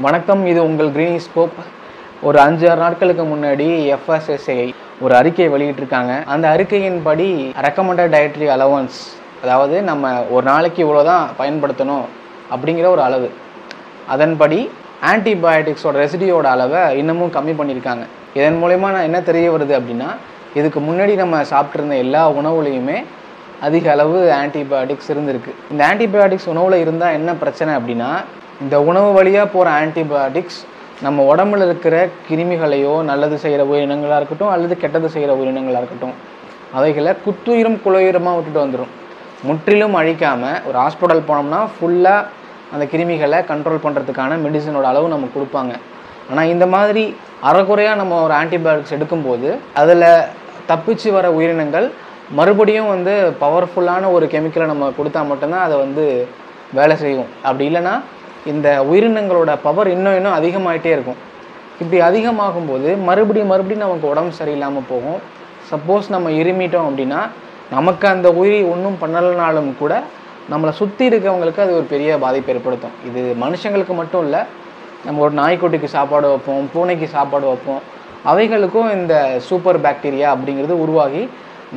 வணக்கம், இது உங்கள் கிரீனி ஸ்கோப். ஒரு 5-6 நாட்களுக்கு முன்னாடி FSSAI ஒரு அறிக்கையை வெளியிட்டிருக்காங்க. அந்த அறிக்கையின்படி ரெக்கமெண்டட் டயட்ரி அலவன்ஸ், அதாவது நம்ம ஒரு நாளைக்கு இவ்வளோ தான் பயன்படுத்தணும் அப்படிங்கிற ஒரு அளவு, அதன்படி ஆன்டிபயோட்டிக்ஸோட ரெசிடியோட அளவை இன்னமும் கம்மி பண்ணியிருக்காங்க. இதன் மூலயமா நான் என்ன தெரிய வருது அப்படின்னா, இதுக்கு முன்னாடி நம்ம சாப்பிட்ருந்த எல்லா உணவுலையுமே அதிக அளவு ஆன்டிபயோட்டிக்ஸ் இருந்திருக்கு. இந்த ஆன்டிபயோட்டிக்ஸ் உணவில் இருந்தால் என்ன பிரச்சனை அப்படின்னா, இந்த உணவு வழியாக போகிற ஆன்டிபயோட்டிக்ஸ் நம்ம உடம்புல இருக்கிற கிருமிகளையோ, நல்லது செய்கிற உயிரினங்களாக இருக்கட்டும் அல்லது கெட்டது செய்கிற உயிரினங்களாக இருக்கட்டும், அவைகளை குத்துயிரும் குலையுரமாக விட்டுட்டு வந்துடும். முற்றிலும் அழிக்காமல் ஒரு ஹாஸ்பிட்டல் போனோம்னா ஃபுல்லாக அந்த கிருமிகளை கண்ட்ரோல் பண்ணுறதுக்கான மெடிசனோட அளவு நம்ம கொடுப்பாங்க. ஆனால் இந்த மாதிரி அரைக்குறையாக நம்ம ஒரு ஆன்டிபயோட்டிக்ஸ் எடுக்கும்போது அதில் தப்பிச்சு வர உயிரினங்கள் மறுபடியும் பவர்ஃபுல்லான ஒரு கெமிக்கலை நம்ம கொடுத்தா மட்டும்தான் அதை வேலை செய்யும். அப்படி இல்லைன்னா இந்த உயிரினங்களோட பவர் இன்னும் அதிகமாகிட்டே இருக்கும். இப்படி அதிகமாகும்போது மறுபடியும் நமக்கு உடம்பு சரியில்லாமல் போகும். சப்போஸ் நம்ம இருமிட்டோம் அப்படின்னா நமக்கு அந்த உயிரி ஒன்றும் பண்ணலைனாலும் கூட நம்மளை சுற்றி இருக்கவங்களுக்கு அது ஒரு பெரிய பாதிப்பு ஏற்படுத்தும். இது மனுஷங்களுக்கு மட்டும் இல்லை, நம்ம ஒரு நாய்க்குட்டிக்கு சாப்பாடு வைப்போம், பூனைக்கு சாப்பாடு வைப்போம், அவைகளுக்கும் இந்த சூப்பர் பாக்டீரியா அப்படிங்கிறது உருவாகி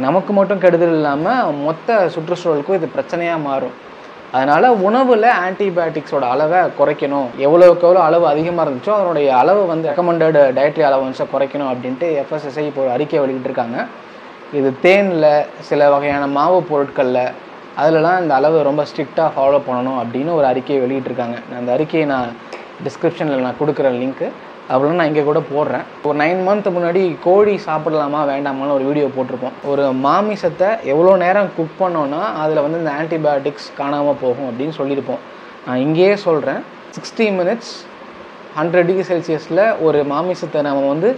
நமக்கு மட்டும் கெடுதல் இல்லாமல் மொத்த சுற்றுச்சூழலுக்கும் இது பிரச்சனையாக மாறும். அதனால் உணவில் ஆன்டிபயோட்டிக்ஸோட அளவை குறைக்கணும். எவ்வளோக்கு எவ்வளோ அளவு அதிகமாக இருந்துச்சோ அதனுடைய அளவு ரெக்கமெண்டட் டயட்ரி அலவன்ஸை குறைக்கணும் அப்படின்ட்டு FSSAI இப்போ ஒரு அறிக்கை வெளியிட்டிருக்காங்க. இது தேனில், சில வகையான மாவு பொருட்களில், அதிலலாம் இந்த அளவு ரொம்ப ஸ்ட்ரிக்டாக ஃபாலோ பண்ணணும் அப்படின்னு ஒரு அறிக்கையை வெளியிட்டிருக்காங்க. அந்த அறிக்கையை நான் டிஸ்கிரிப்ஷனில் நான் கொடுக்குற லிங்க்கு, அப்படிலாம் நான் இங்கே கூட போடுறேன். ஒரு 9 மந்த் முன்னாடி கோழி சாப்பிடலாமா வேண்டாமான்னு ஒரு வீடியோ போட்டிருப்போம். ஒரு மாமிசத்தை எவ்வளோ நேரம் குக் பண்ணோன்னா அதில் இந்த ஆன்டிபயோட்டிக்ஸ் காணாமல் போகும் அப்படின்னு சொல்லியிருப்போம். நான் இங்கேயே சொல்கிறேன், 60 மினிட்ஸ் 100 டிகிரி செல்சியஸில் ஒரு மாமிசத்தை நம்ம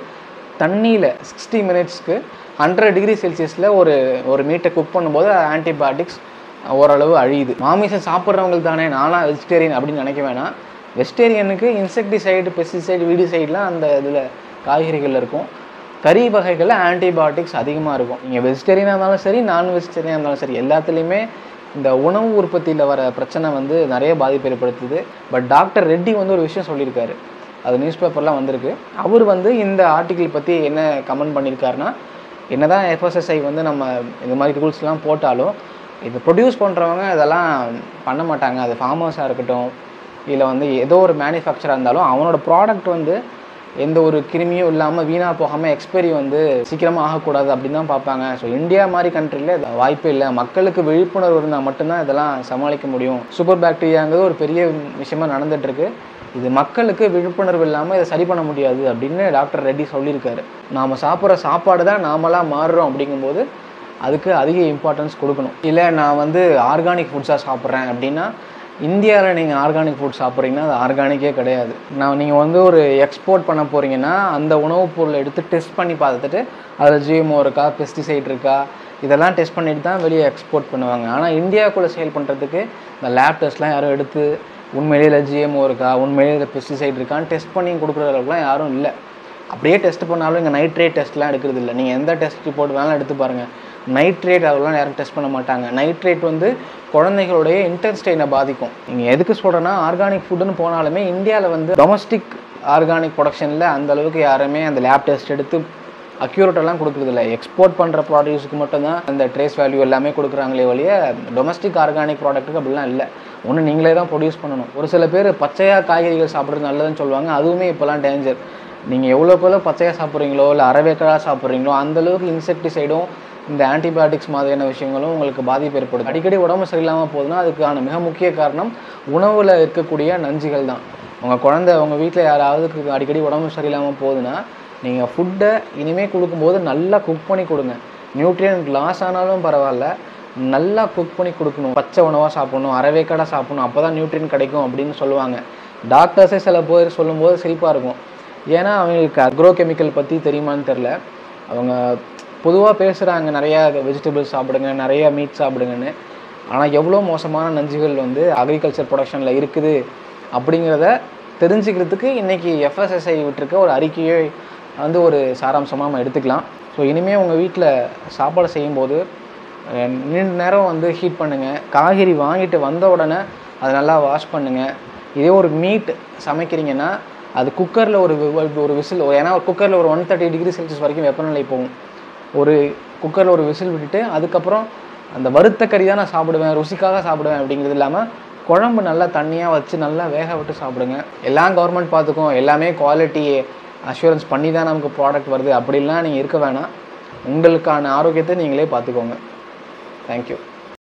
தண்ணியில் 60 மினிட்ஸ்க்கு 100 டிகிரி செல்சியஸில் ஒரு மீட்டை குக் பண்ணும்போது ஆன்டிபயோட்டிக்ஸ் ஓரளவு அழியுது. மாமிசம் சாப்பிட்றவங்களுக்கு தானே, நான்லாம் வெஜிடேரியன் அப்படின்னு நினைக்க வேணாம். வெஜிடேரியனுக்கு இன்செக்டிசைடு, பெஸ்டிசைடு, வீடிசைட்லாம் அந்த இதில் காய்கறிகளில் இருக்கும். கறி வகைகளில் ஆன்டிபயோட்டிக்ஸ் அதிகமாக இருக்கும். நீங்கள் வெஜிடேரியனாக இருந்தாலும் சரி, நான் வெஜிடேரியனாக இருந்தாலும் சரி, எல்லாத்துலேயுமே இந்த உணவு உற்பத்தியில் வர பிரச்சனை நிறைய பாதிப்பு ஏற்படுத்துது. பட் டாக்டர் ரெட்டி ஒரு விஷயம் சொல்லியிருக்காரு, அது நியூஸ் பேப்பர்லாம் வந்திருக்கு. அவர் இந்த ஆர்டிக்கிள் பற்றி என்ன கமெண்ட் பண்ணியிருக்காருன்னா, என்ன தான் FSSAI நம்ம இந்த மாதிரி ரூல்ஸ்லாம் போட்டாலும் இது ப்ரொடியூஸ் பண்ணுறவங்க இதெல்லாம் பண்ண மாட்டாங்க. அது ஃபார்மர்ஸாக இருக்கட்டும், இல்லை ஏதோ ஒரு மேனுஃபேக்சராக இருந்தாலும் அவனோட ப்ராடக்ட் எந்த ஒரு கிருமியும் இல்லாமல் வீணாக போகாமல் எக்ஸ்பைரி சீக்கிரமாக ஆகக்கூடாது அப்படின்னு தான் பார்ப்பாங்க. ஸோ இந்தியா மாதிரி கண்ட்ரியில் வாய்ப்பே இல்லை. மக்களுக்கு விழிப்புணர்வு இருந்தால் மட்டும்தான் இதெல்லாம் சமாளிக்க முடியும். சூப்பர் பாக்டீரியாங்கிறது ஒரு பெரிய விஷயமா நடந்துகிட்ருக்கு. இது மக்களுக்கு விழிப்புணர்வு இல்லாமல் இதை சரி பண்ண முடியாது அப்படின்னு டாக்டர் ரெட்டி சொல்லியிருக்காரு. நாம் சாப்பிட்ற சாப்பாடு தான் நாமளாக மாறுறோம். அப்படிங்கும்போது அதுக்கு அதிக இம்பார்ட்டன்ஸ் கொடுக்கணும். இல்லை நான் ஆர்கானிக் ஃபுட்ஸாக சாப்பிட்றேன் அப்படின்னா, இந்தியாவில் நீங்கள் ஆர்கானிக் ஃபுட் சாப்பிட்றீங்கன்னா அது ஆர்கானிக்கே கிடையாது. நீங்கள் ஒரு எக்ஸ்போர்ட் பண்ண போகிறீங்கன்னா அந்த உணவுப் பொருளை எடுத்து டெஸ்ட் பண்ணி பார்த்துட்டு அதில் GMO இருக்கா, பெஸ்டிசைட் இருக்கா, இதெல்லாம் டெஸ்ட் பண்ணிட்டு தான் வெளியே எக்ஸ்போர்ட் பண்ணுவாங்க. ஆனால் இந்தியாவுக்குள்ளே சேல் பண்ணுறதுக்கு இந்த லேப் டெஸ்ட்லாம் யாரும் எடுத்து உண்மையிலே GMO இருக்கா, உண்மையிலே பெஸ்டிசைட் இருக்கான்னு டெஸ்ட் பண்ணி கொடுக்குற அளவுக்குலாம் யாரும் இல்லை. அப்படியே டெஸ்ட் பண்ணாலும் இங்கே நைட்ரேட் டெஸ்ட்லாம் எடுக்கிறது இல்லை. நீங்கள் எந்த டெஸ்ட் ரிப்போர்ட் வேணாலும் எடுத்து பாருங்கள், நைட்ரேட் அதெல்லாம் யாரும் டெஸ்ட் பண்ண மாட்டாங்க. நைட்ரேட் குழந்தைகளுடைய இன்டெஸ்டைனை பாதிக்கும். நீங்கள் எதுக்கு சொல்கிறேன்னா, ஆர்கானிக் ஃபுட்டுன்னு போனாலுமே இந்தியாவில் டொமஸ்டிக் ஆர்கானிக் ப்ரொடக்ஷனில் அந்தளவுக்கு யாருமே அந்த லேப் டெஸ்ட் எடுத்து அக்யூரேட்டெல்லாம் கொடுக்குறதில்ல. எக்ஸ்போர்ட் பண்ணுற ப்ராடியூஸுக்கு மட்டும்தான் அந்த ட்ரேஸ் வேல்யூ எல்லாமே கொடுக்குறாங்களே வழிய டொமஸ்டிக் ஆர்கானிக் ப்ராடக்ட்டுக்கு அப்படிலாம் இல்லை. ஒன்று நீங்களே தான் ப்ரொடியூஸ் பண்ணணும். ஒரு சில பேர் பச்சையாக காய்கறிகள் சாப்பிட்றது நல்லதுன்னு சொல்லுவாங்க. அதுவுமே இப்போலாம் டேஞ்சர். நீங்கள் எவ்வளோக்கெவ்வளோ பச்சையாக சாப்பிட்றீங்களோ இல்லை அரைவேக்கடாக சாப்பிட்றீங்களோ அந்தளவுக்கு இன்செக்டிசைடும் இந்த ஆன்டிபயோட்டிக்ஸ் மாதிரியான விஷயங்களும் உங்களுக்கு பாதிப்பு ஏற்படுது. அடிக்கடி உடம்பு சரியில்லாமல் போகுதுன்னா அதுக்கான மிக முக்கிய காரணம் உணவில் இருக்கக்கூடிய நஞ்சுகள் தான். உங்கள் குழந்தை, உங்கள் வீட்டில் யாராவது அடிக்கடி உடம்பு சரியில்லாமல் போகுதுன்னா நீங்கள் ஃபுட்டை இனிமேல் கொடுக்கும்போது நல்லா குக் பண்ணி கொடுங்க. நியூட்ரியன்ட் லாஸ் ஆனாலும் பரவாயில்ல, நல்லா குக் பண்ணி கொடுக்கணும். பச்சை உணவாக சாப்பிடணும், அரைவேக்கடாக சாப்பிடணும், அப்போ தான் நியூட்ரியன் கிடைக்கும் அப்படின்னு சொல்லுவாங்க. டாக்டர்ஸே சில பேர் சொல்லும்போது சிரிப்பாக இருக்கும். ஏன்னா அவங்களுக்கு அக்ரோ கெமிக்கல் பற்றி தெரியுமான்னு தெரில. அவங்க பொதுவாக பேசுகிறாங்க, நிறையா வெஜிடபிள்ஸ் சாப்பிடுங்க, நிறையா மீட் சாப்பிடுங்கன்னு. ஆனால் எவ்வளோ மோசமான நஞ்சுகள் அக்ரிகல்ச்சர் ப்ரொடக்ஷனில் இருக்குது அப்படிங்கிறத தெரிஞ்சுக்கிறதுக்கு இன்றைக்கி FSSAI விட்டுருக்க ஒரு அறிக்கையை ஒரு சாராம்சமாக நம்ம எடுத்துக்கலாம். ஸோ இனிமேல் உங்கள் வீட்டில் சாப்பாடு செய்யும்போது நீண்ட நேரம் ஹீட் பண்ணுங்கள். காய்கறி வாங்கிட்டு வந்த உடனே அதை நல்லா வாஷ் பண்ணுங்கள். இதே ஒரு மீட் சமைக்கிறீங்கன்னா அது குக்கரில் ஒரு விசில், ஏன்னா குக்கரில் ஒரு 130 டிகிரி செல்சியஸ் வரைக்கும் வெப்பநிலை போகும். ஒரு குக்கரில் ஒரு விசில் விட்டுட்டு அதுக்கப்புறம் அந்த வறுத்த கறி தான் நான் சாப்பிடுவேன், ருசிக்காக சாப்பிடுவேன் அப்படிங்கிறது இல்லாமல் குழம்பு நல்லா தண்ணியாக வச்சு நல்லா வேக விட்டு சாப்பிடுங்க. எல்லாம் கவர்மெண்ட் பார்த்துக்கும், எல்லாமே குவாலிட்டி அஷூரன்ஸ் பண்ணி தான் நமக்கு ப்ராடக்ட் வருது அப்படின்லாம் நீங்கள் இருக்க வேணாம். உங்களுக்கான ஆரோக்கியத்தை நீங்களே பார்த்துக்கோங்க. தேங்க்யூ.